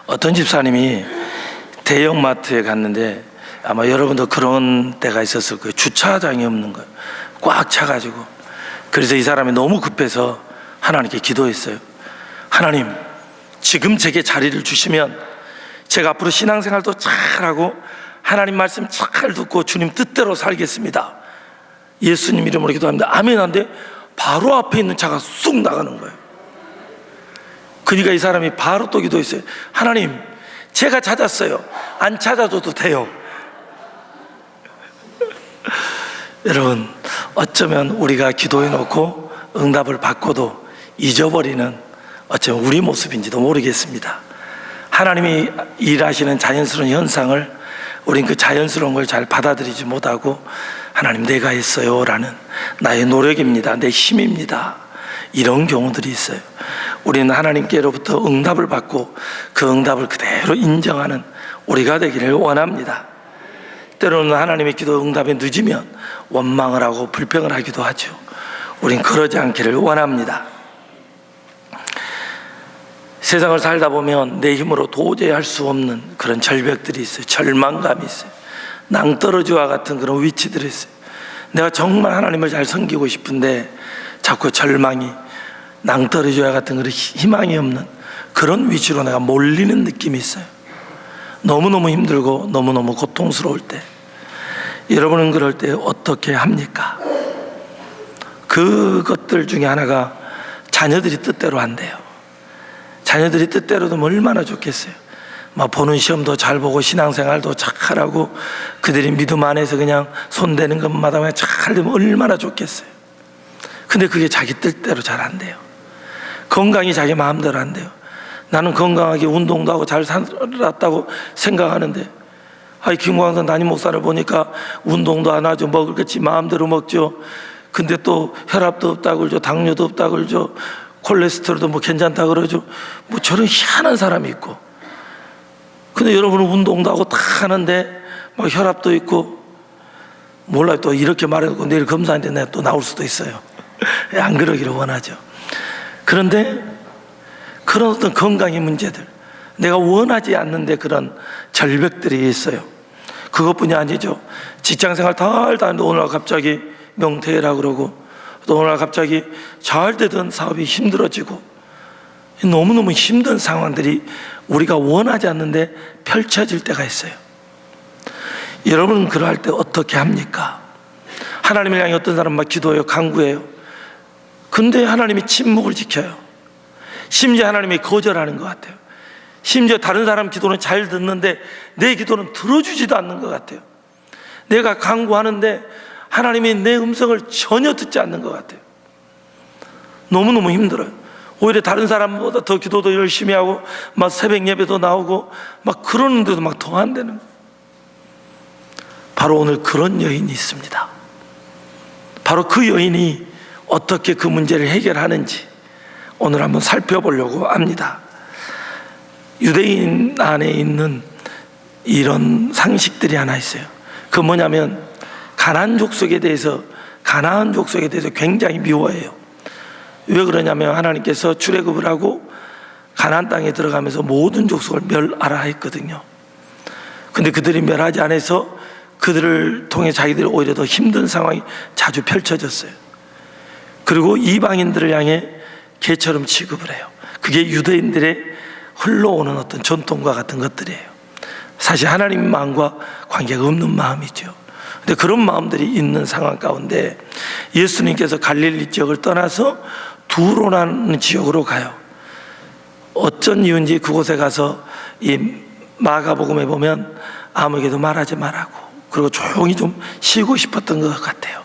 어떤 집사님이 대형마트에 갔는데 아마 여러분도 그런 때가 있었을 거예요. 주차장이 없는 거예요. 꽉 차가지고. 그래서 이 사람이 너무 급해서 하나님께 기도했어요. 하나님, 지금 제게 자리를 주시면 제가 앞으로 신앙생활도 잘하고 하나님 말씀 잘 듣고 주님 뜻대로 살겠습니다. 예수님 이름으로 기도합니다. 아멘. 한데 바로 앞에 있는 차가 쑥 나가는 거예요. 그러니까 이 사람이 바로 또 기도했어요. 하나님, 제가 찾았어요. 안 찾아줘도 돼요. 여러분, 어쩌면 우리가 기도해 놓고 응답을 받고도 잊어버리는 어쩌면 우리 모습인지도 모르겠습니다. 하나님이 일하시는 자연스러운 현상을 우린 그 자연스러운 걸 잘 받아들이지 못하고 하나님, 내가 했어요 라는 나의 노력입니다, 내 힘입니다, 이런 경우들이 있어요. 우리는 하나님께로부터 응답을 받고 그 응답을 그대로 인정하는 우리가 되기를 원합니다. 때로는 하나님의 기도 응답에 늦으면 원망을 하고 불평을 하기도 하죠. 우린 그러지 않기를 원합니다. 세상을 살다 보면 내 힘으로 도저히 할 수 없는 그런 절벽들이 있어요. 절망감이 있어요. 낭떠러지와 같은 그런 위치들이 있어요. 내가 정말 하나님을 잘 섬기고 싶은데 자꾸 절망이, 낭떠러지와 같은 그런 희망이 없는 그런 위치로 내가 몰리는 느낌이 있어요. 너무너무 힘들고 너무너무 고통스러울 때, 여러분은 그럴 때 어떻게 합니까? 그것들 중에 하나가 자녀들이 뜻대로 한대요. 자녀들이 뜻대로 되면 얼마나 좋겠어요. 막 보는 시험도 잘 보고 신앙생활도 잘하고 그들이 믿음 안에서 그냥 손대는 것마다 그냥 잘 되면 얼마나 좋겠어요. 근데 그게 자기 뜻대로 잘 안 돼요. 건강이 자기 마음대로 안 돼요. 나는 건강하게 운동도 하고 잘 살았다고 생각하는데, 김광선 담임 목사를 보니까 운동도 안 하죠. 먹을 것이 마음대로 먹죠. 근데 또 혈압도 없다고 그러죠. 당뇨도 없다고 그러죠. 콜레스테롤도 뭐 괜찮다 그러죠. 뭐 저런 희한한 사람이 있고, 근데 여러분은 운동도 하고 다 하는데 막 혈압도 있고, 몰라요. 또 이렇게 말해놓고 내일 검사하는데 내가 또 나올 수도 있어요. 안 그러기를 원하죠. 그런데 그런 어떤 건강의 문제들, 내가 원하지 않는데 그런 절벽들이 있어요. 그것뿐이 아니죠. 직장생활 다 하는데 오늘 갑자기 명퇴해라 그러고, 또 오늘 갑자기 잘 되던 사업이 힘들어지고, 너무너무 힘든 상황들이 우리가 원하지 않는데 펼쳐질 때가 있어요. 여러분은 그럴 때 어떻게 합니까? 하나님을 향해 어떤 사람 막 기도해요, 간구해요. 근데 하나님이 침묵을 지켜요. 심지어 하나님이 거절하는 것 같아요. 심지어 다른 사람 기도는 잘 듣는데 내 기도는 들어주지도 않는 것 같아요. 내가 간구하는데 하나님이 내 음성을 전혀 듣지 않는 것 같아요. 너무너무 힘들어요. 오히려 다른 사람보다 더 기도도 열심히 하고 막 새벽 예배도 나오고 막 그러는데도 막 더 안 되는 거예요. 바로 오늘 그런 여인이 있습니다. 바로 그 여인이 어떻게 그 문제를 해결하는지 오늘 한번 살펴보려고 합니다. 유대인 안에 있는 이런 상식들이 하나 있어요. 그 뭐냐면 가나안 족속에 대해서 굉장히 미워해요. 왜 그러냐면 하나님께서 출애굽을 하고 가나안 땅에 들어가면서 모든 족속을 멸하라 했거든요. 근데 그들이 멸하지 않아서 그들을 통해 자기들이 오히려 더 힘든 상황이 자주 펼쳐졌어요. 그리고 이방인들을 향해 개처럼 취급을 해요. 그게 유대인들의 흘러오는 어떤 전통과 같은 것들이에요. 사실 하나님 마음과 관계가 없는 마음이죠. 근데 그런 마음들이 있는 상황 가운데 예수님께서 갈릴리 지역을 떠나서 두로라는 지역으로 가요. 어쩐 이유인지 그곳에 가서 이 마가복음에 보면 아무에게도 말하지 말라고, 그리고 조용히 좀 쉬고 싶었던 것 같아요.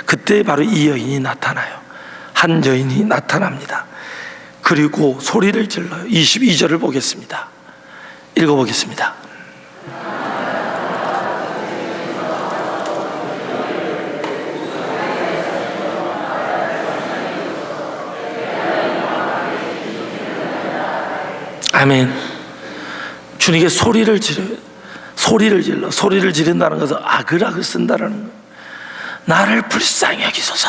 그때 바로 이 여인이 나타나요. 한 여인이 나타납니다. 그리고 소리를 질러요. 22절을 보겠습니다. 읽어보겠습니다. 아멘. 주님께 소리를 지르, 소리를 지른다는 것은 아글아글 쓴다라는 거예요. 나를 불쌍히 여기소서.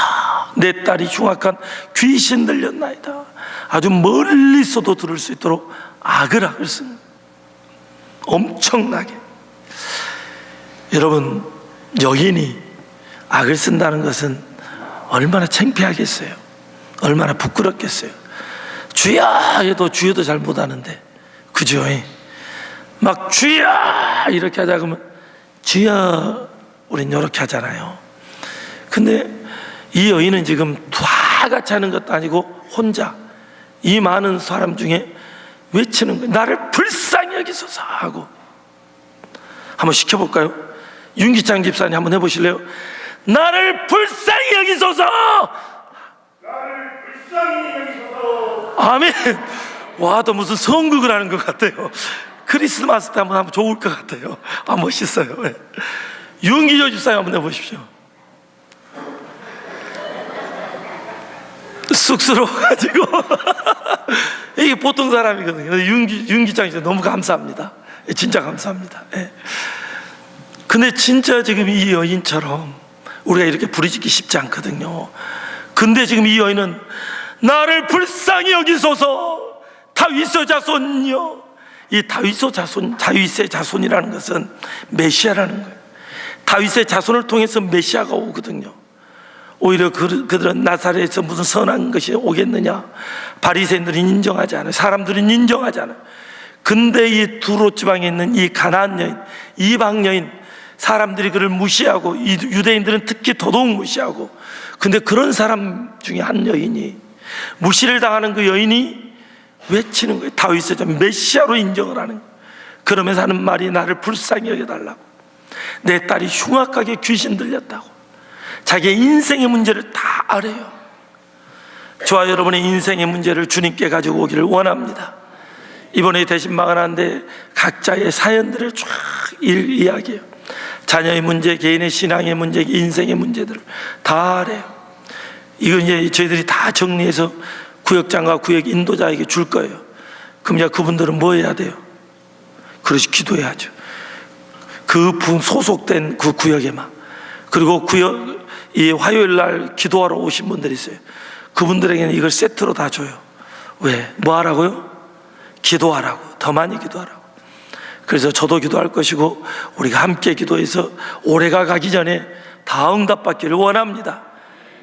내 딸이 흉악한 귀신 들렸나이다. 아주 멀리서도 들을 수 있도록 아글아글 쓴 거예요. 엄청나게. 여러분, 여인이 악을 쓴다는 것은 얼마나 창피하겠어요. 얼마나 부끄럽겠어요. 주야 해도 주여도 잘 못하는데, 그죠? 막 주야 이렇게 하자 그러면 주야 우린 이렇게 하잖아요. 근데 이 여인은 지금 다 같이 하는 것도 아니고 혼자 이 많은 사람 중에 외치는 거예요. 나를 불쌍히 여기소서 하고. 한번 시켜볼까요? 윤기창 집사님 한번 해보실래요? 나를 불쌍히 여기소서. 나를 불쌍히 여기소서. 아멘. 와, 또 무슨 성극을 하는 것 같아요. 크리스마스 때 한번 하면 좋을 것 같아요. 아, 멋있어요. 네. 윤기조 집사님 한번 해보십시오. 쑥스러워가지고 이게 보통 사람이거든요. 윤기장 씨 너무 감사합니다. 진짜 감사합니다. 네. 근데 진짜 지금 이 여인처럼 우리가 이렇게 부르짖기 쉽지 않거든요. 근데 지금 이 여인은 나를 불쌍히 여기소서. 다윗의 자손이요. 이 다윗의 자손이라는 것은 메시아라는 거예요. 다윗의 자손을 통해서 메시아가 오거든요. 오히려 그들은 나사렛에서 무슨 선한 것이 오겠느냐, 바리새인들은 인정하지 않아요. 사람들은 인정하지 않아요. 근데 이 두로 지방에 있는 이 가나안 여인, 이방 여인, 사람들이 그를 무시하고, 이 유대인들은 특히 더더욱 무시하고, 근데 그런 사람 중에 한 여인이, 무시를 당하는 그 여인이 외치는 거예요. 다윗의 메시아로 인정을 하는 거예요. 그러면서 하는 말이 나를 불쌍히 여겨달라고. 내 딸이 흉악하게 귀신 들렸다고. 자기의 인생의 문제를 다 알아요. 저와 여러분의 인생의 문제를 주님께 가지고 오기를 원합니다. 이번에 대신방을 하는데 각자의 사연들을 쫙 이야기해요. 자녀의 문제, 개인의 신앙의 문제, 인생의 문제들을 다 알아요. 이건 이제 저희들이 다 정리해서 구역장과 구역 인도자에게 줄 거예요. 그럼 이제 그분들은 뭐 해야 돼요? 그렇지, 기도해야죠. 그 소속된 그 구역에만. 그리고 이 화요일 날 기도하러 오신 분들이 있어요. 그분들에게는 이걸 세트로 다 줘요. 왜? 뭐 하라고요? 기도하라고. 더 많이 기도하라고. 그래서 저도 기도할 것이고 우리가 함께 기도해서 올해가 가기 전에 다 응답받기를 원합니다.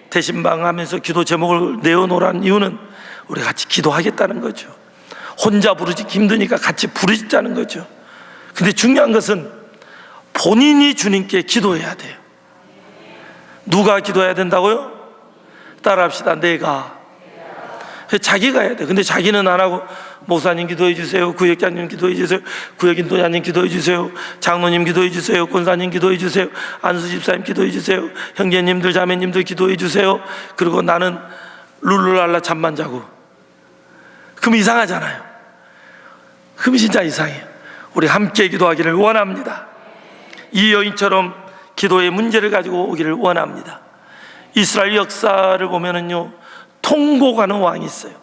대신방 하면서 기도 제목을 내어놓으라는 이유는 우리 같이 기도하겠다는 거죠. 혼자 부르짖기 힘드니까 같이 부르짖자는 거죠. 근데 중요한 것은 본인이 주님께 기도해야 돼요. 누가 기도해야 된다고요? 따라합시다. 내가. 자기가 해야 돼. 근데 자기는 안 하고 목사님 기도해 주세요, 구역장님 기도해 주세요, 구역인도자님 기도해 주세요, 장로님 기도해 주세요, 권사님 기도해 주세요, 안수 집사님 기도해 주세요, 형제님들 자매님들 기도해 주세요. 그리고 나는 룰루랄라 잠만 자고. 그럼 이상하잖아요. 그럼 진짜 이상해요. 우리 함께 기도하기를 원합니다. 이 여인처럼 기도의 문제를 가지고 오기를 원합니다. 이스라엘 역사를 보면은요, 통곡하는 왕이 있어요.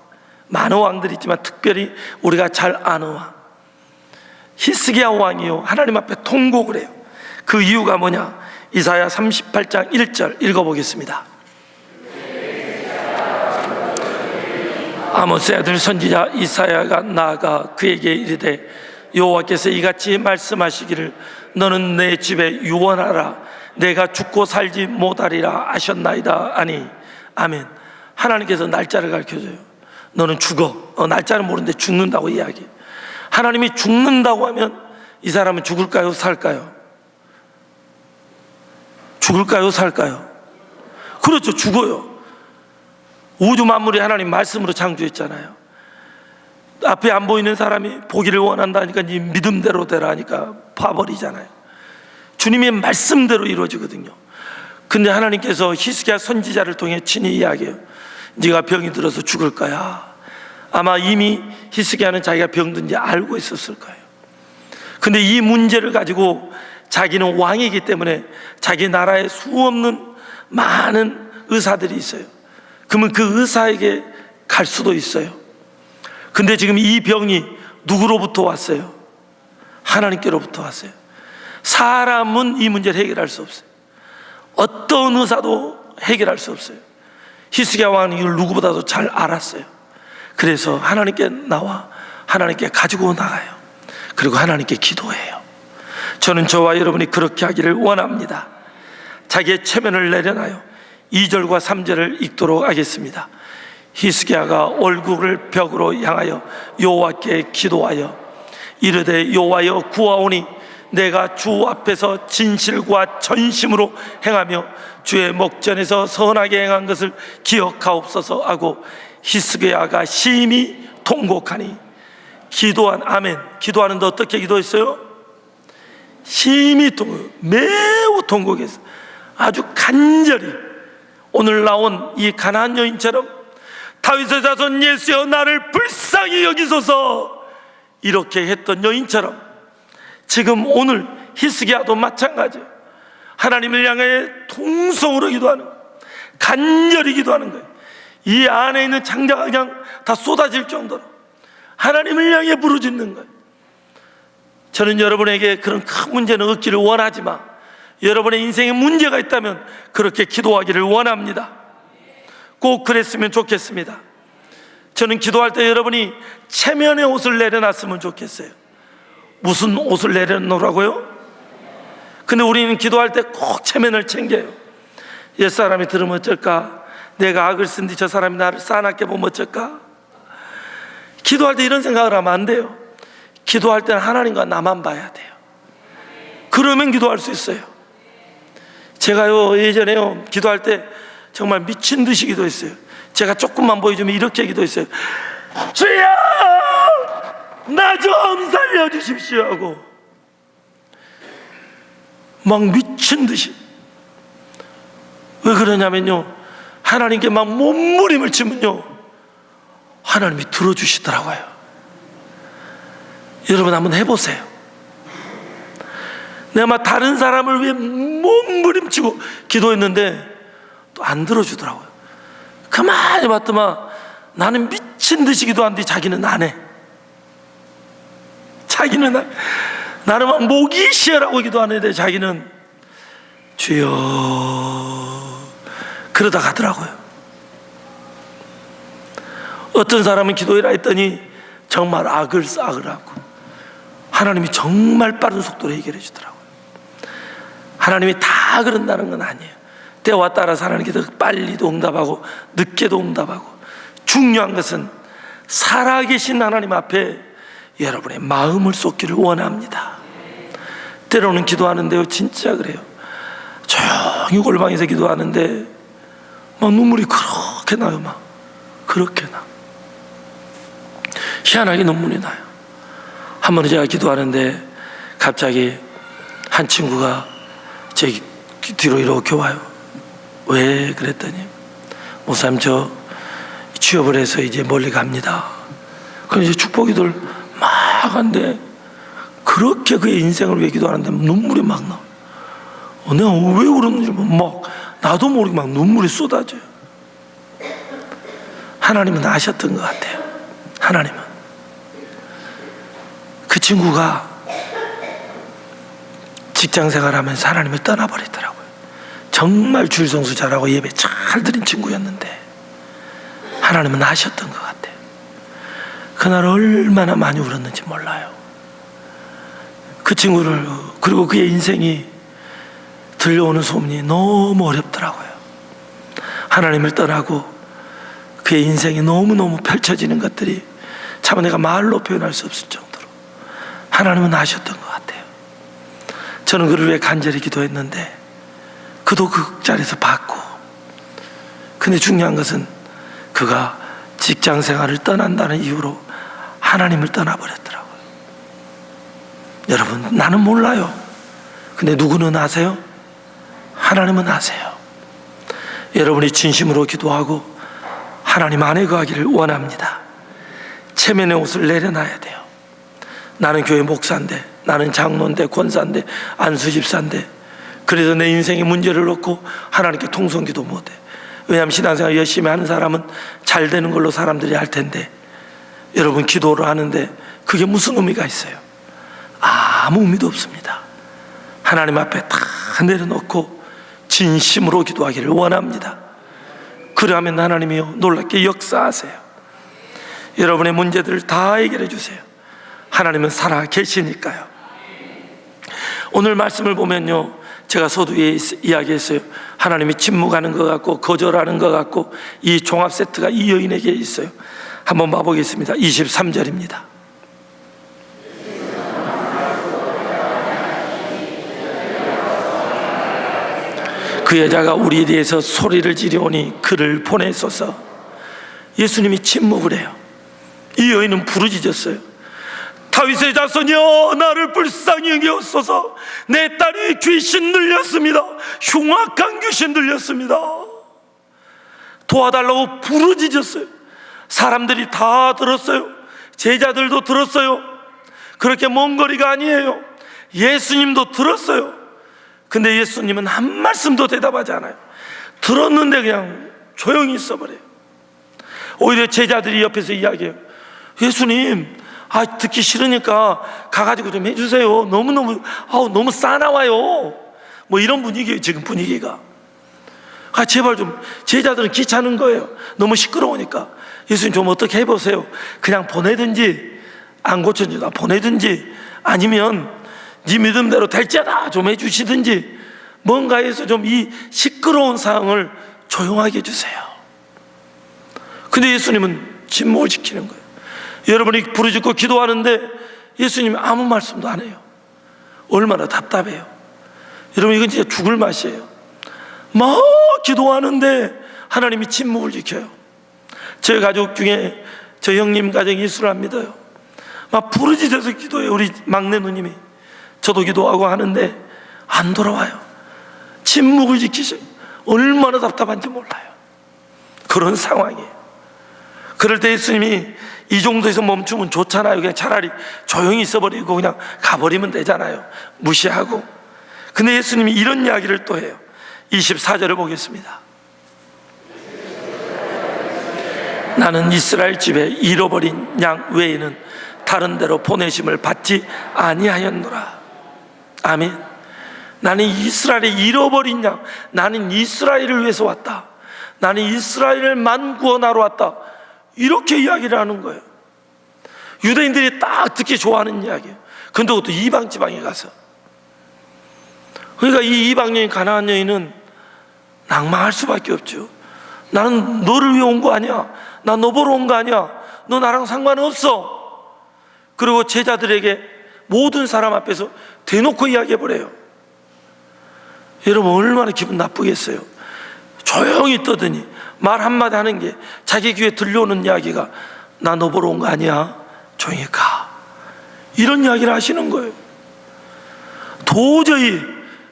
많은 왕들이 있지만 특별히 우리가 잘 아는 왕, 히스기야 왕이요, 하나님 앞에 통곡을 해요. 그 이유가 뭐냐? 이사야 38장 1절 읽어보겠습니다. 아모스의 아들 선지자 이사야가 나아가 그에게 이르되 여호와께서 이같이 말씀하시기를 너는 내 집에 유언하라. 내가 죽고 살지 못하리라 하셨나이다. 아니, 아멘. 하나님께서 날짜를 가르쳐줘요. 너는 죽어. 날짜는 모르는데 죽는다고 이야기해요. 하나님이 죽는다고 하면 이 사람은 죽을까요? 살까요? 죽을까요? 살까요? 그렇죠, 죽어요. 우주 만물이 하나님 말씀으로 창조했잖아요. 앞에 안 보이는 사람이 보기를 원한다니까 네 믿음대로 되라 하니까 봐버리잖아요. 주님의 말씀대로 이루어지거든요. 근데 하나님께서 히스기야 선지자를 통해 친히 이야기해요. 네가 병이 들어서 죽을 거야. 아마 이미 히스기야는 자기가 병든지 알고 있었을 거예요. 근데 이 문제를 가지고 자기는 왕이기 때문에 자기 나라에 수없는 많은 의사들이 있어요. 그러면 그 의사에게 갈 수도 있어요. 근데 지금 이 병이 누구로부터 왔어요? 하나님께로부터 왔어요. 사람은 이 문제를 해결할 수 없어요. 어떤 의사도 해결할 수 없어요. 히스기야 왕은 이걸 누구보다도 잘 알았어요. 그래서 하나님께 나와 하나님께 가지고 나가요. 그리고 하나님께 기도해요. 저는 저와 여러분이 그렇게 하기를 원합니다. 자기의 체면을 내려놔요. 2절과 3절을 읽도록 하겠습니다. 히스기야가 얼굴을 벽으로 향하여 여호와께 기도하여 이르되 여호와여 구하오니 내가 주 앞에서 진실과 전심으로 행하며 주의 목전에서 선하게 행한 것을 기억하옵소서 하고 히스기야가 심히 통곡하니 기도한 아멘. 기도하는데 어떻게 기도했어요? 심히 매우 통곡했어요. 아주 간절히. 오늘 나온 이 가나안 여인처럼 다윗의 자손 예수여 나를 불쌍히 여기소서 이렇게 했던 여인처럼 지금 오늘 히스기야도 마찬가지예요. 하나님을 향해 통성으로 기도하는 거예요. 간절히 기도하는 거예요. 이 안에 있는 창자가 그냥 다 쏟아질 정도로 하나님을 향해 부르짖는 거예요. 저는 여러분에게 그런 큰 문제는 없기를 원하지만 여러분의 인생에 문제가 있다면 그렇게 기도하기를 원합니다. 꼭 그랬으면 좋겠습니다. 저는 기도할 때 여러분이 체면의 옷을 내려놨으면 좋겠어요. 무슨 옷을 내려놓으라고요? 근데 우리는 기도할 때 꼭 체면을 챙겨요. 옛사람이 들으면 어쩔까? 내가 악을 쓴 뒤 저 사람이 나를 싸납게 보면 어쩔까? 기도할 때 이런 생각을 하면 안 돼요. 기도할 때는 하나님과 나만 봐야 돼요. 그러면 기도할 수 있어요. 제가요 예전에요 기도할 때 정말 미친 듯이 기도했어요. 제가 조금만 보여주면 이렇게 기도했어요. 주여 나 좀 살려주십시오 하고 막 미친 듯이. 왜 그러냐면요 하나님께 막 몸부림을 치면요 하나님이 들어주시더라고요. 여러분 한번 해보세요. 내가 막 다른 사람을 위해 몸부림치고 기도했는데 또 안 들어주더라고요. 가만히 봤더만 나는 미친 듯이 기도하는데 자기는 안 해. 자기는 나는 막 목이 쉬어라고 기도하는데 자기는 주여 그러다 가더라고요. 어떤 사람은 기도해라 했더니 정말 악을 하고 하나님이 정말 빠른 속도로 해결해 주더라고요. 하나님이 다 그런다는 건 아니에요. 때와 따라서 하나님께서 빨리도 응답하고 늦게도 응답하고 중요한 것은 살아계신 하나님 앞에 여러분의 마음을 쏟기를 원합니다. 때로는 기도하는데요 진짜 그래요. 조용히 골방에서 기도하는데 막 눈물이 그렇게 나요. 막 그렇게 나. 희한하게 눈물이 나요. 한 번은 제가 기도하는데 갑자기 한 친구가 제 뒤로 이렇게 와요. 왜? 그랬더니 목사님 저 취업을 해서 이제 멀리 갑니다. 그럼 이제 축복기도를 막 한데 그렇게 그의 인생을 위해 기도하는데 눈물이 막 나와요. 내가 왜 그러는지 막 나도 모르게 막 눈물이 쏟아져요. 하나님은 아셨던 것 같아요. 하나님은. 그 친구가 직장생활하면서 하나님을 떠나버리더라고요. 정말 주일성수 잘하고 예배 잘 드린 친구였는데 하나님은 아셨던 것 같아요. 그날 얼마나 많이 울었는지 몰라요. 그 친구를 그리고 그의 인생이 들려오는 소문이 너무 어렵더라고요. 하나님을 떠나고 그의 인생이 너무너무 펼쳐지는 것들이 참 내가 말로 표현할 수 없을 정도로 하나님은 아셨던 것 같아요. 저는 그를 위해 간절히 기도했는데 그도 그 자리에서 받고, 근데 중요한 것은 그가 직장 생활을 떠난다는 이유로 하나님을 떠나버렸더라고요. 여러분 나는 몰라요. 근데 누구는 아세요? 하나님은 아세요. 여러분이 진심으로 기도하고 하나님 안에 거하기를 원합니다. 체면의 옷을 내려놔야 돼요. 나는 교회 목사인데, 나는 장로인데, 권사인데, 안수집사인데, 그래서 내 인생에 문제를 놓고 하나님께 통성기도 못해. 왜냐하면 신앙생활 열심히 하는 사람은 잘 되는 걸로 사람들이 알 텐데, 여러분 기도를 하는데 그게 무슨 의미가 있어요? 아무 의미도 없습니다. 하나님 앞에 다 내려놓고 진심으로 기도하기를 원합니다. 그러면 하나님이요 놀랍게 역사하세요. 여러분의 문제들을 다 해결해 주세요. 하나님은 살아 계시니까요. 오늘 말씀을 보면요, 제가 서두에 이야기했어요. 하나님이 침묵하는 것 같고 거절하는 것 같고, 이 종합 세트가 이 여인에게 있어요. 한번 봐보겠습니다. 23절입니다. 그 여자가 우리에 대해서 소리를 지르오니 그를 보내소서. 예수님이 침묵을 해요. 이 여인은 부르짖었어요. 다윗의 자손이여, 나를 불쌍히 여기옵소서. 내 딸이 귀신 들렸습니다. 흉악한 귀신 들렸습니다. 도와달라고 부르짖었어요. 사람들이 다 들었어요. 제자들도 들었어요. 그렇게 먼 거리가 아니에요. 예수님도 들었어요. 근데 예수님은 한 말씀도 대답하지 않아요. 들었는데 그냥 조용히 있어버려요. 오히려 제자들이 옆에서 이야기해요. 예수님, 듣기 싫으니까 가가지고 좀 해주세요. 너무 싸나와요. 뭐 이런 분위기예요, 지금 분위기가. 제발 좀. 제자들은 귀찮은 거예요. 너무 시끄러우니까. 예수님 좀 어떻게 해보세요. 그냥 보내든지, 안 고쳐지다 보내든지, 아니면 네 믿음대로 될지어다 좀 해주시든지, 뭔가 해서 좀 이 시끄러운 상황을 조용하게 해주세요. 근데 예수님은 침묵을 지키는 거예요. 여러분이 부르짖고 기도하는데 예수님이 아무 말씀도 안 해요. 얼마나 답답해요. 여러분, 이건 진짜 죽을 맛이에요. 막 기도하는데 하나님이 침묵을 지켜요. 제 가족 중에 저 형님 가정이 예수를 안 믿어요. 막 부르짖어서 기도해요. 우리 막내 누님이. 저도 기도하고 하는데 안 돌아와요. 침묵을 지키셔요. 얼마나 답답한지 몰라요. 그런 상황이에요. 그럴 때 예수님이 이 정도에서 멈추면 좋잖아요. 그냥 차라리 조용히 있어버리고 그냥 가버리면 되잖아요. 무시하고. 근데 예수님이 이런 이야기를 또 해요. 24절을 보겠습니다. 나는 이스라엘 집에 잃어버린 양 외에는 다른 데로 보내심을 받지 아니하였노라. 아멘. 나는 이스라엘에 잃어버린 양, 나는 이스라엘을 위해서 왔다. 나는 이스라엘만 구원하러 왔다. 이렇게 이야기를 하는 거예요. 유대인들이 딱 듣기 좋아하는 이야기예요. 근데 그것도 이방 지방에 가서. 그러니까 이 이방 여인, 가나안 여인은 낭망할 수밖에 없죠. 나는 너를 위해 온 거 아니야. 나 너 보러 온 거 아니야. 너 나랑 상관없어. 그리고 제자들에게 모든 사람 앞에서 대놓고 이야기해버려요. 여러분, 얼마나 기분 나쁘겠어요. 조용히 떠드니 말 한마디 하는 게 자기 귀에 들려오는 이야기가 나 너 보러 온 거 아니야. 조용히 가. 이런 이야기를 하시는 거예요. 도저히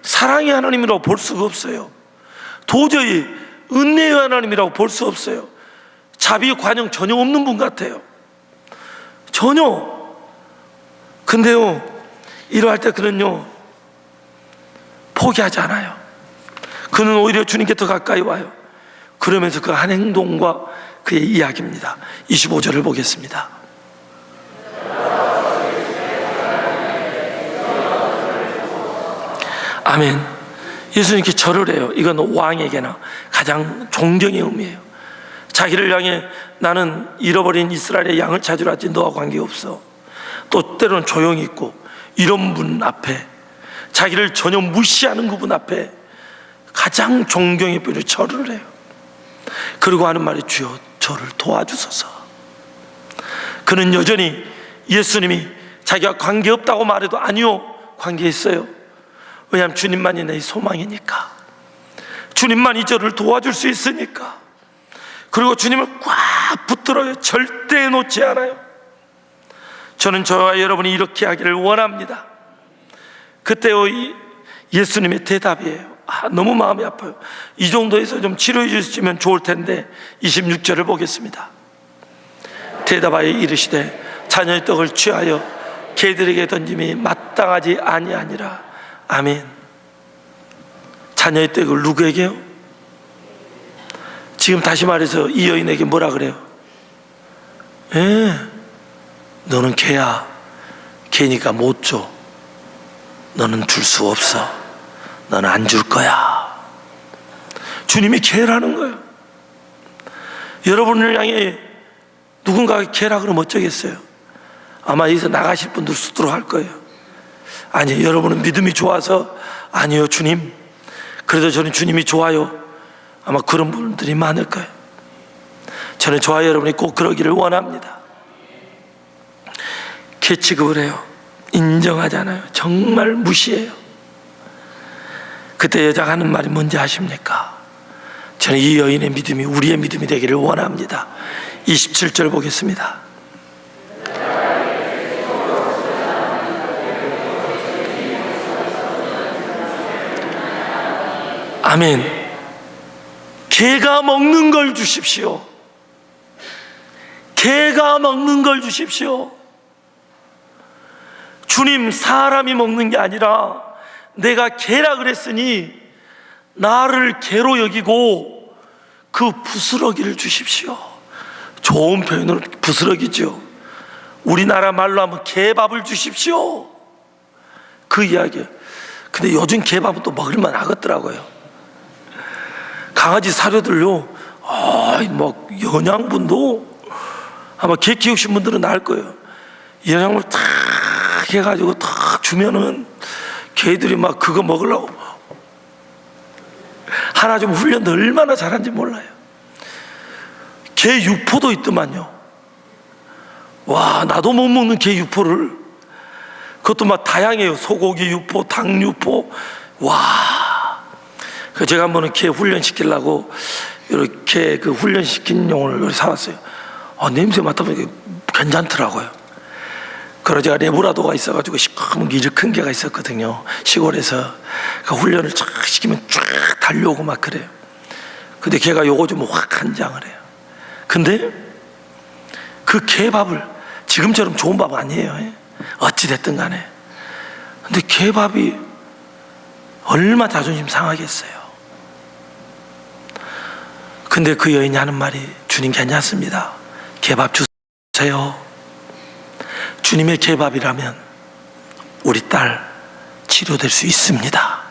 사랑의 하나님이라고 볼 수가 없어요. 도저히 은혜의 하나님이라고 볼 수 없어요. 자비 관용 전혀 없는 분 같아요. 전혀. 근데요, 이러할 때 그는요, 포기하지 않아요. 그는 오히려 주님께 더 가까이 와요. 그러면서 그 한 행동과 그의 이야기입니다. 25절을 보겠습니다. 아멘. 예수님께 절을 해요. 이건 왕에게나 가장 존경의 의미예요. 자기를 향해 나는 잃어버린 이스라엘의 양을 찾으러 왔지 너와 관계없어. 또 때로는 조용히 있고, 이런 분 앞에, 자기를 전혀 무시하는 그분 앞에 가장 존경의 뼈를 절을 해요. 그리고 하는 말이 주여 저를 도와주소서. 그는 여전히 예수님이 자기가 관계없다고 말해도 아니요, 관계있어요. 왜냐하면 주님만이 내 소망이니까, 주님만이 저를 도와줄 수 있으니까. 그리고 주님을 꽉 붙들어요. 절대 놓지 않아요. 저는 저와 여러분이 이렇게 하기를 원합니다. 그때요, 예수님의 대답이에요. 너무 마음이 아파요. 이 정도에서 좀 치료해 주시면 좋을 텐데 26절을 보겠습니다. 대답하여 이르시되 자녀의 떡을 취하여 개들에게 던짐이 마땅하지 아니하니라. 아멘. 자녀의 떡을 누구에게요? 지금 다시 말해서 이 여인에게 뭐라 그래요? 너는 개야. 개니까 못 줘. 너는 줄 수 없어. 너는 안 줄 거야. 주님이 개라는 거예요. 여러분을 향해 누군가가 개라 그러면 어쩌겠어요? 아마 여기서 나가실 분들 수두룩 할 거예요. 아니, 여러분은 믿음이 좋아서 아니요 주님, 그래도 저는 주님이 좋아요. 아마 그런 분들이 많을 거예요. 저는 저와 여러분이 꼭 그러기를 원합니다. 개취급을 해요. 인정하잖아요. 정말 무시해요. 그때 여자가 하는 말이 뭔지 아십니까? 저는 이 여인의 믿음이 우리의 믿음이 되기를 원합니다. 27절 보겠습니다. 아멘. 개가 먹는 걸 주십시오. 개가 먹는 걸 주십시오. 주님, 사람이 먹는 게 아니라 내가 개라 그랬으니 나를 개로 여기고 그 부스러기를 주십시오. 좋은 표현으로 부스러기죠. 우리나라 말로 하면 개밥을 주십시오. 그 이야기예요. 근데 요즘 개밥은 또 먹을만 하겠더라고요. 강아지 사료들요, 뭐 영양분도 아마 개 키우신 분들은 알 거예요. 영양을 탁 해가지고 탁 주면은 개들이 막 그거 먹으려고 하나 좀 훈련도 얼마나 잘하는지 몰라요. 개 육포도 있더만요. 와, 나도 못 먹는 개 육포를. 그것도 막 다양해요. 소고기 육포, 닭 육포. 와, 그 제가 한번은 개 훈련시키려고 이렇게 그 훈련시킨 용을 사왔어요. 냄새 맡아보니까 괜찮더라고요. 그러고 제가 레브라도가 있어가지고 시커먼 게 큰 개가 있었거든요. 시골에서 그 훈련을 쫙 시키면 쫙 달려오고 막 그래요. 근데 걔가 요거 좀 확 한장을 해요. 근데 그 개밥을 지금처럼 좋은 밥 아니에요. 어찌됐든 간에. 근데 개밥이 얼마 자존심 상하겠어요. 근데 그 여인이 하는 말이, 주님 괜찮습니다. 개밥 주세요. 주님의 개밥이라면 우리 딸 치료될 수 있습니다.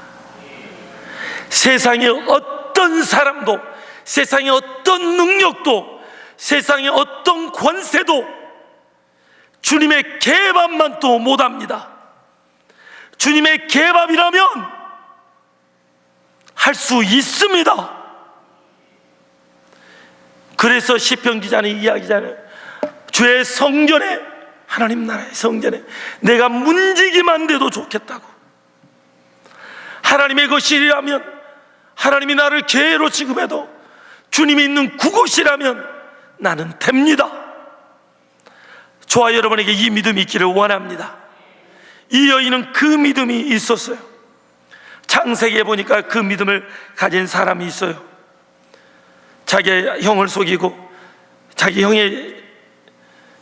세상의 어떤 사람도, 세상의 어떤 능력도, 세상의 어떤 권세도 주님의 개밥만 또 못합니다. 주님의 개밥이라면 할 수 있습니다. 그래서 시편 기자는 이야기잖아요. 주의 성전에, 하나님 나라의 성전에 내가 문지기만 돼도 좋겠다고. 하나님의 것이라면, 하나님이 나를 개로 취급해도 주님이 있는 그곳이라면 나는 됩니다. 저와 여러분에게 이 믿음이 있기를 원합니다. 이 여인은 그 믿음이 있었어요. 창세기에 보니까 그 믿음을 가진 사람이 있어요. 자기 형을 속이고 자기 형의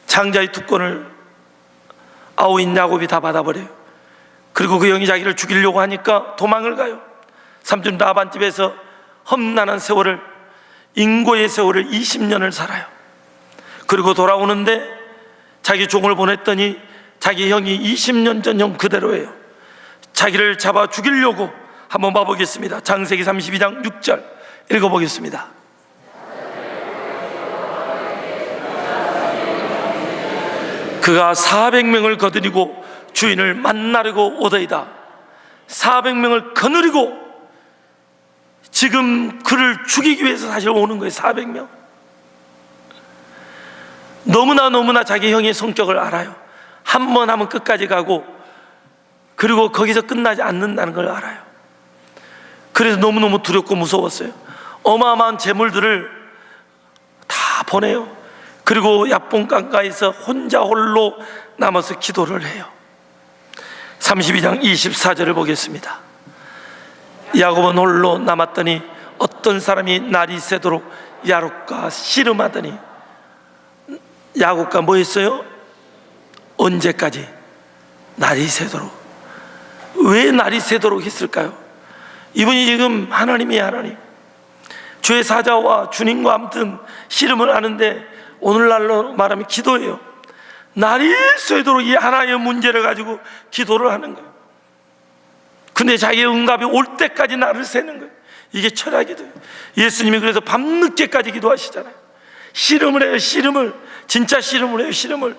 장자의 특권을 아우인 야곱이 다 받아버려요. 그리고 그 형이 자기를 죽이려고 하니까 도망을 가요. 삼촌 라반 집에서 험난한 세월을, 인고의 세월을 20년을 살아요. 그리고 돌아오는데 자기 종을 보냈더니 자기 형이 20년 전 형 그대로예요. 자기를 잡아 죽이려고. 한번 봐보겠습니다. 창세기 32장 6절 읽어보겠습니다. 그가 400명을 거느리고 주인을 만나려고 오더이다. 400명을 거느리고 지금 그를 죽이기 위해서 사실 오는 거예요. 400명. 너무나 자기 형의 성격을 알아요. 한 번 하면 끝까지 가고, 그리고 거기서 끝나지 않는다는 걸 알아요. 그래서 너무너무 두렵고 무서웠어요. 어마어마한 재물들을 다 보내요. 그리고 야뽕강가에서 혼자 홀로 남아서 기도를 해요. 32장 24절을 보겠습니다. 야곱은 홀로 남았더니 어떤 사람이 날이 새도록 야곱과 씨름하더니, 야곱과 뭐 했어요? 언제까지? 날이 새도록. 왜 날이 새도록 했을까요? 이분이 지금 하나님이에요. 하나님, 주의 사자와 주님과 아무튼 씨름을 하는데 오늘날로 말하면 기도예요. 날이 새도록 이 하나의 문제를 가지고 기도를 하는 거예요. 근데 자기의 응답이 올 때까지 날을 새는 거예요. 이게 철학이돼요. 예수님이 그래서 밤늦게까지 기도하시잖아요. 씨름을 해요. 씨름을, 진짜 씨름을 해요. 씨름을.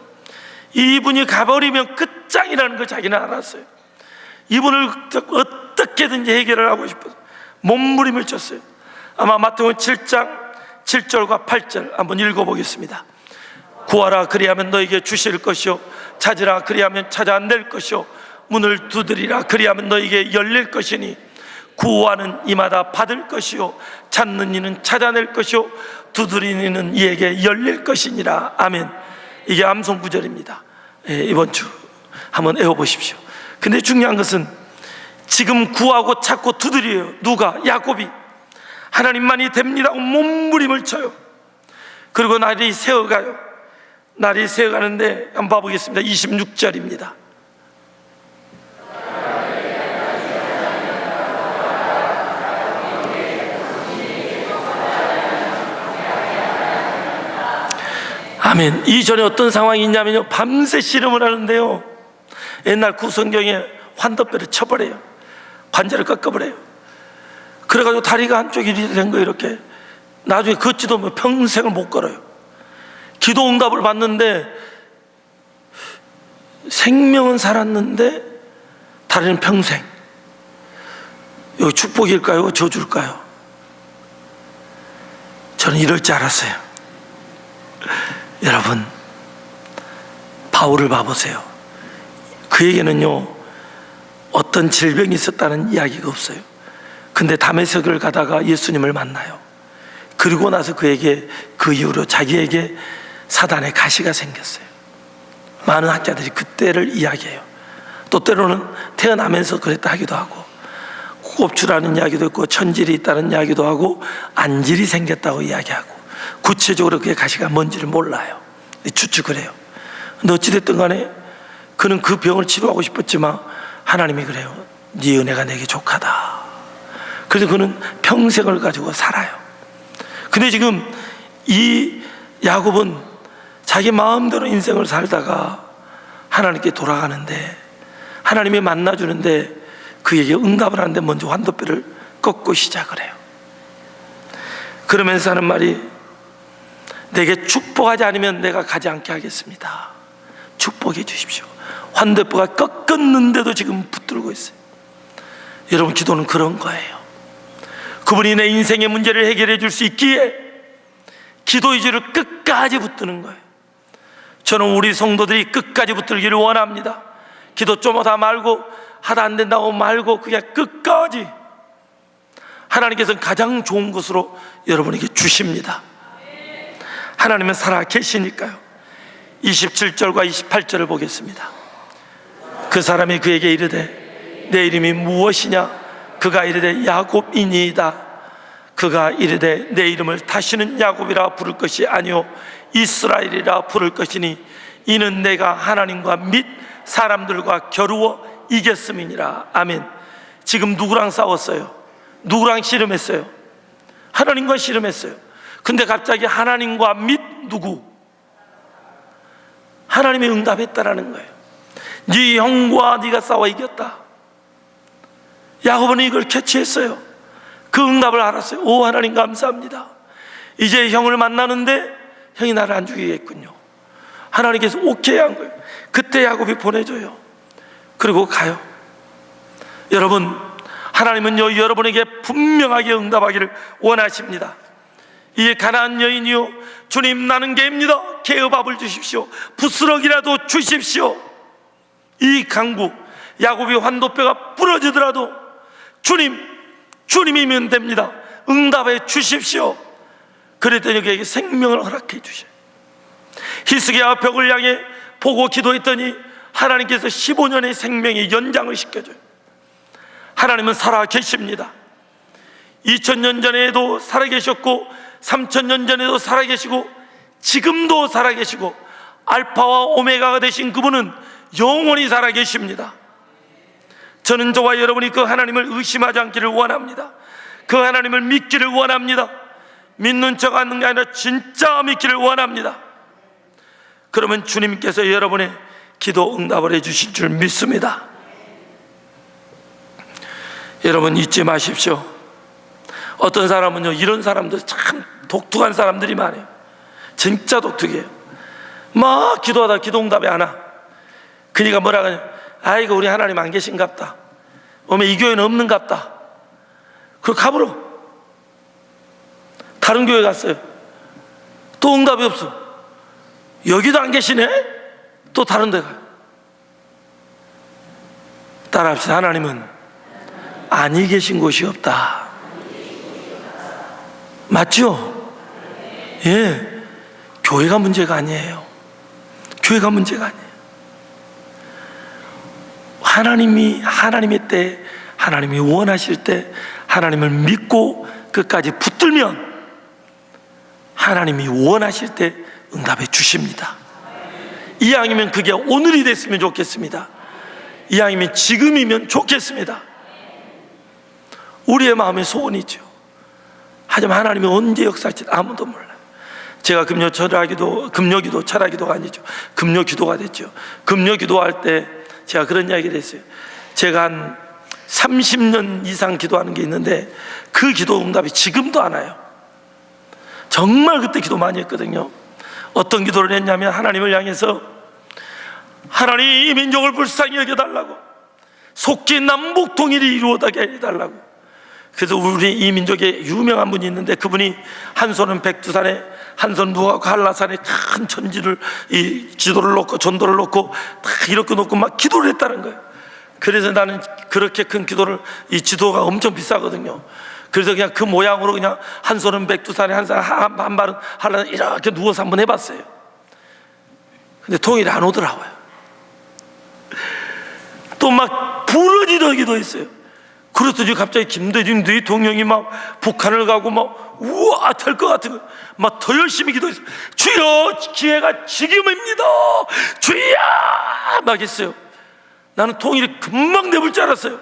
이분이 가버리면 끝장이라는 걸 자기는 알았어요. 이분을 어떻게든지 해결을 하고 싶어서 몸부림을 쳤어요. 아마 마태복음 7장 7절과 8절 한번 읽어보겠습니다. 구하라 그리하면 너에게 주실 것이요, 찾으라 그리하면 찾아낼 것이요, 문을 두드리라 그리하면 너에게 열릴 것이니 구하는 이마다 받을 것이요, 찾는 이는 찾아낼 것이요, 두드리는 이에게 열릴 것이니라. 아멘. 이게 암송 구절입니다. 이번 주 한번 외워보십시오. 근데 중요한 것은 지금 구하고 찾고 두드려요. 누가? 야곱이. 하나님만이 됩니다 하고 몸부림을 쳐요. 그리고 날이 새어가요. 날이 새어가는데 한번 봐보겠습니다. 26절입니다. 아멘. 이전에 어떤 상황이 있냐면요, 밤새 씨름을 하는데요, 옛날 구성경에 환도뼈를 쳐버려요. 관절을 꺾어버려요. 그래가지고 다리가 한쪽이 된 거예요. 이렇게 나중에 걷지도 뭐 평생을 못 걸어요. 기도 응답을 받는데 생명은 살았는데 다리는 평생. 이거 축복일까요? 저주일까요? 저는 이럴 줄 알았어요. 여러분, 바울을 봐보세요. 그에게는요 어떤 질병이 있었다는 이야기가 없어요. 근데 다메섹을 가다가 예수님을 만나요. 그리고 나서 그에게 그 이후로 자기에게 사단의 가시가 생겼어요. 많은 학자들이 그때를 이야기해요. 또 때로는 태어나면서 그랬다 하기도 하고, 곱추라는 이야기도 있고 천질이 있다는 이야기도 하고 안질이 생겼다고 이야기하고, 구체적으로 그의 가시가 뭔지를 몰라요. 추측을 해요. 근데 어찌됐든 간에 그는 그 병을 치료하고 싶었지만 하나님이 그래요. 네 은혜가 내게 족하다. 그래서 그는 평생을 가지고 살아요. 근데 지금 이 야곱은 자기 마음대로 인생을 살다가 하나님께 돌아가는데, 하나님이 만나주는데 그에게 응답을 하는데 먼저 환도뼈를 꺾고 시작을 해요. 그러면서 하는 말이, 내게 축복하지 않으면 내가 가지 않게 하겠습니다. 축복해 주십시오. 환도뼈가 꺾었는데도 지금 붙들고 있어요. 여러분, 기도는 그런 거예요. 그분이 내 인생의 문제를 해결해 줄 수 있기에 기도 의지를 끝까지 붙드는 거예요. 저는 우리 성도들이 끝까지 붙들기를 원합니다. 기도 좀 하다 말고, 하다 안 된다고 말고 그냥 끝까지. 하나님께서는 가장 좋은 것으로 여러분에게 주십니다. 하나님은 살아 계시니까요. 27절과 28절을 보겠습니다. 그 사람이 그에게 이르되 내 이름이 무엇이냐? 그가 이르되 야곱이니이다. 그가 이르되 내 이름을 다시는 야곱이라 부를 것이 아니요 이스라엘이라 부를 것이니 이는 내가 하나님과 및 사람들과 겨루어 이겼음이니라. 아멘. 지금 누구랑 싸웠어요? 누구랑 씨름했어요? 하나님과 씨름했어요. 근데 갑자기 하나님과 및 누구? 하나님이 응답했다라는 거예요. 네 형과 네가 싸워 이겼다. 야곱은 이걸 캐치했어요. 그 응답을 알았어요. 오, 하나님 감사합니다. 이제 형을 만나는데 형이 나를 안 죽이겠군요. 하나님께서 오케이 한 거예요. 그때 야곱이 보내줘요. 그리고 가요. 여러분, 하나님은요 여러분에게 분명하게 응답하기를 원하십니다. 이 가나안 여인이요, 주님 나는 개입니다. 개의 밥을 주십시오. 부스럭이라도 주십시오. 이 강구 야곱이 환도뼈가 부러지더라도 주님이면 됩니다. 응답해 주십시오. 그랬더니 그에게 생명을 허락해 주셔요. 히스기야가 벽을 향해 보고 기도했더니 하나님께서 15년의 생명의 연장을 시켜줘요. 하나님은 살아 계십니다. 2000년 전에도 살아계셨고 3000년 전에도 살아계시고 지금도 살아계시고 알파와 오메가가 되신 그분은 영원히 살아계십니다. 저는 저와 여러분이 그 하나님을 의심하지 않기를 원합니다. 그 하나님을 믿기를 원합니다. 믿는 척 하는 게 아니라 진짜 믿기를 원합니다. 그러면 주님께서 여러분의 기도 응답을 해주실 줄 믿습니다. 여러분 잊지 마십시오. 어떤 사람은요, 이런 사람들 참 독특한 사람들이 많아요. 진짜 독특해요. 막 기도하다 기도 응답이 안 와. 그러니까 뭐라 그래? 아이고 우리 하나님 안 계신갑다. 어메 이 교회는 없는갑다. 그리고 가버려. 다른 교회 갔어요. 또 응답이 없어. 여기도 안 계시네? 또 다른 데 가요. 따라합시다. 하나님은 아니 계신 곳이 없다. 맞죠? 예. 교회가 문제가 아니에요. 교회가 문제가 아니에요. 하나님의 때, 하나님이 원하실 때, 하나님을 믿고 끝까지 붙들면 하나님이 원하실 때 응답해 주십니다. 이왕이면 그게 오늘이 됐으면 좋겠습니다. 이왕이면 지금이면 좋겠습니다. 우리의 마음의 소원이죠. 하지만 하나님이 언제 역사할지 아무도 몰라요. 제가 금요 기도 철학기도가 아니죠. 금요 기도가 됐죠. 금요 기도할 때 제가 그런 이야기를 했어요. 제가 한 30년 이상 기도하는 게 있는데 그 기도 응답이 지금도 안 와요. 정말 그때 기도 많이 했거든요. 어떤 기도를 했냐면 하나님을 향해서 하나님 이 민족을 불쌍히 여겨달라고, 속기 남북 통일이 이루어지게 해달라고. 그래서 우리 이 민족에 유명한 분이 있는데 그분이 한 손은 백두산에 한 손 누가 한라산에 큰 천지를 이 지도를 놓고 전도를 놓고 딱 이렇게 놓고 막 기도를 했다는 거예요. 그래서 나는 그렇게 큰 기도를, 이 지도가 엄청 비싸거든요. 그래서 그냥 그 모양으로 그냥 한 손은 백두산에 한 발은 한라산에 이렇게 누워서 한번 해봤어요. 근데 통일이 안 오더라고요. 또 막 부러지던 기도했어요. 그랬더니 갑자기 김대중 대통령이 막 북한을 가고 막 우와 될 것 같은 거 막 더 열심히 기도했어요. 주여 기회가 지금입니다. 주여 막 했어요. 나는 통일이 금방 내볼 줄 알았어요.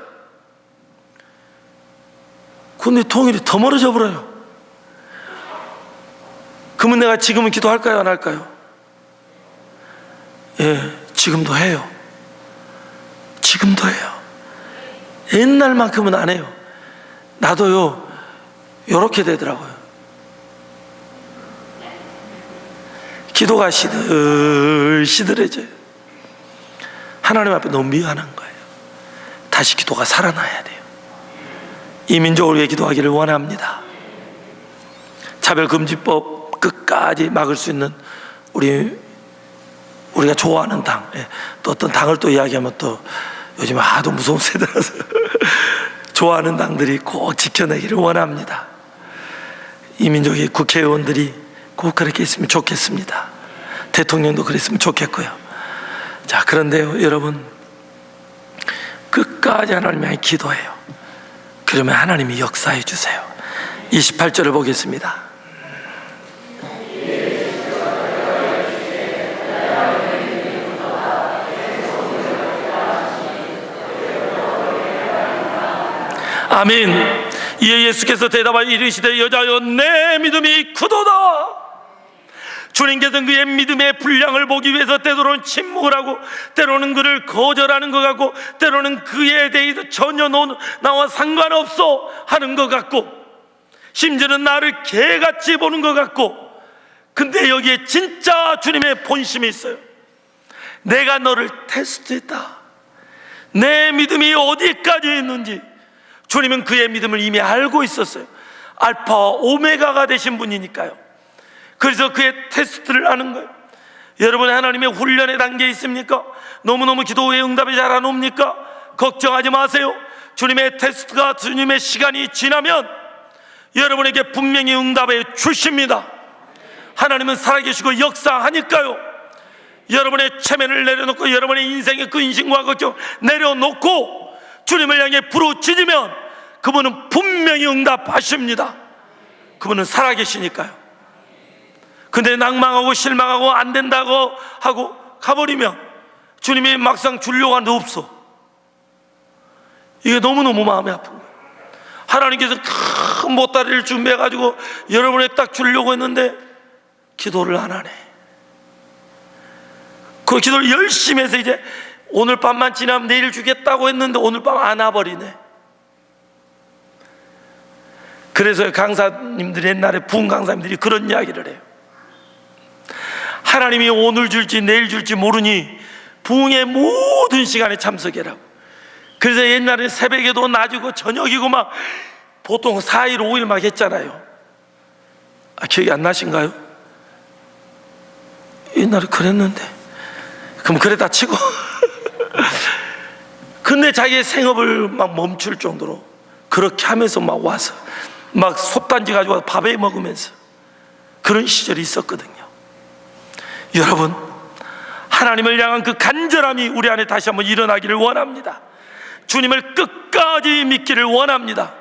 근데 통일이 더 멀어져 버려요. 그러면 내가 지금은 기도할까요 안 할까요? 예, 지금도 해요. 지금도 해요. 옛날만큼은 안 해요. 나도요 요렇게 되더라고요. 기도가 시들시들해져요. 하나님 앞에 너무 미안한 거예요. 다시 기도가 살아나야 돼요. 이 민족을 위해 기도하기를 원합니다. 차별금지법 끝까지 막을 수 있는 우리가 좋아하는 당, 또 어떤 당을 또 이야기하면 또 요즘 하도 무서운 세대라서 좋아하는 당들이 꼭 지켜내기를 원합니다. 이 민족의 국회의원들이 꼭 그렇게 있으면 좋겠습니다. 대통령도 그랬으면 좋겠고요. 자, 그런데요 여러분, 끝까지 하나님 향해 기도해요. 그러면 하나님이 역사해 주세요. 28절을 보겠습니다. 아멘. 이에 예수께서 대답하여 이르시되 여자여 내 믿음이 크도다. 주님께서는 그의 믿음의 분량을 보기 위해서 때로는 침묵을 하고 때로는 그를 거절하는 것 같고 때로는 그에 대해서 전혀 나와 상관없어 하는 것 같고 심지어는 나를 개같이 보는 것 같고, 근데 여기에 진짜 주님의 본심이 있어요. 내가 너를 테스트했다. 내 믿음이 어디까지 있는지 주님은 그의 믿음을 이미 알고 있었어요. 알파와 오메가가 되신 분이니까요. 그래서 그의 테스트를 하는 거예요. 여러분, 하나님의 훈련의 단계에 있습니까? 너무너무 기도의 응답이 잘 안 옵니까? 걱정하지 마세요. 주님의 테스트가, 주님의 시간이 지나면 여러분에게 분명히 응답해 주십니다. 하나님은 살아계시고 역사하니까요. 여러분의 체면을 내려놓고 여러분의 인생의 그 인신과 걱정 내려놓고 주님을 향해 부르짖으면 그분은 분명히 응답하십니다. 그분은 살아계시니까요. 근데 낭망하고 실망하고 안 된다고 하고 가버리면 주님이 막상 주려고 하는데 없어. 이게 너무너무 마음이 아픈 거예요. 하나님께서 큰 보따리를 준비해가지고 여러분에 딱 주려고 했는데 기도를 안 하네. 그 기도를 열심히 해서 이제 오늘 밤만 지나면 내일 주겠다고 했는데 오늘 밤 안 와버리네. 그래서 강사님들이 옛날에 부흥 강사님들이 그런 이야기를 해요. 하나님이 오늘 줄지 내일 줄지 모르니 부흥의 모든 시간에 참석해라고. 그래서 옛날에 새벽에도 낮이고 저녁이고 막 보통 4일 5일 막 했잖아요. 기억이 안 나신가요? 옛날에 그랬는데. 그럼 그랬다 치고 근데 자기의 생업을 막 멈출 정도로 그렇게 하면서 막 와서 막 솥단지 가지고 와서 밥에 먹으면서 그런 시절이 있었거든요. 여러분, 하나님을 향한 그 간절함이 우리 안에 다시 한번 일어나기를 원합니다. 주님을 끝까지 믿기를 원합니다.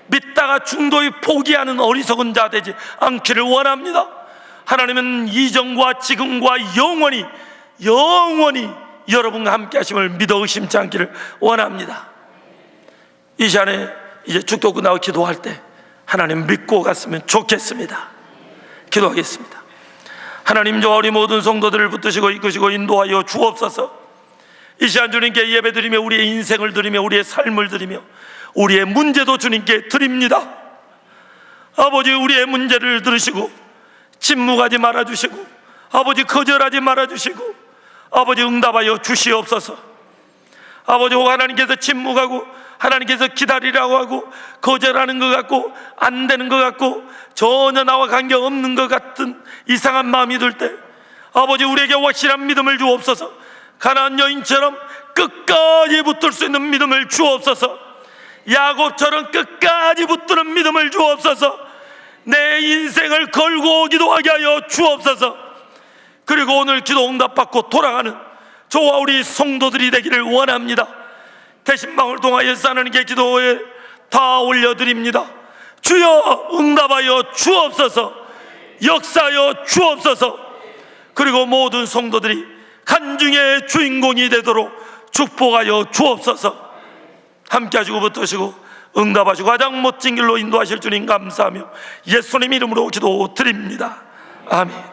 믿다가 중도에 포기하는 어리석은 자 되지 않기를 원합니다. 하나님은 이전과 지금과 영원히 여러분과 함께 하심을 믿어 의심치 않기를 원합니다. 이 시간에 이제 축도 끝나고 기도할 때 하나님 믿고 갔으면 좋겠습니다. 기도하겠습니다. 하나님, 저와 우리 모든 성도들을 붙드시고 이끄시고 인도하여 주옵소서. 이 시간 주님께 예배드리며 우리의 인생을 드리며 우리의 삶을 드리며 우리의 문제도 주님께 드립니다. 아버지, 우리의 문제를 들으시고 침묵하지 말아주시고 아버지 거절하지 말아주시고 아버지 응답하여 주시옵소서. 아버지, 하나님께서 침묵하고 하나님께서 기다리라고 하고 거절하는 것 같고 안 되는 것 같고 전혀 나와 관계없는 것 같은 이상한 마음이 들 때 아버지, 우리에게 확실한 믿음을 주옵소서. 가나안 여인처럼 끝까지 붙들 수 있는 믿음을 주옵소서. 야곱처럼 끝까지 붙드는 믿음을 주옵소서. 내 인생을 걸고 기도하게 하여 주옵소서. 그리고 오늘 기도 응답받고 돌아가는 저와 우리 성도들이 되기를 원합니다. 대신방을 통하여 하나님께 기도에 다 올려드립니다. 주여 응답하여 주옵소서. 역사하여 주옵소서. 그리고 모든 성도들이 간증의 주인공이 되도록 축복하여 주옵소서. 함께 하시고 붙드시고 응답하시고 가장 멋진 길로 인도하실 주님 감사하며 예수님 이름으로 기도드립니다. 아멘.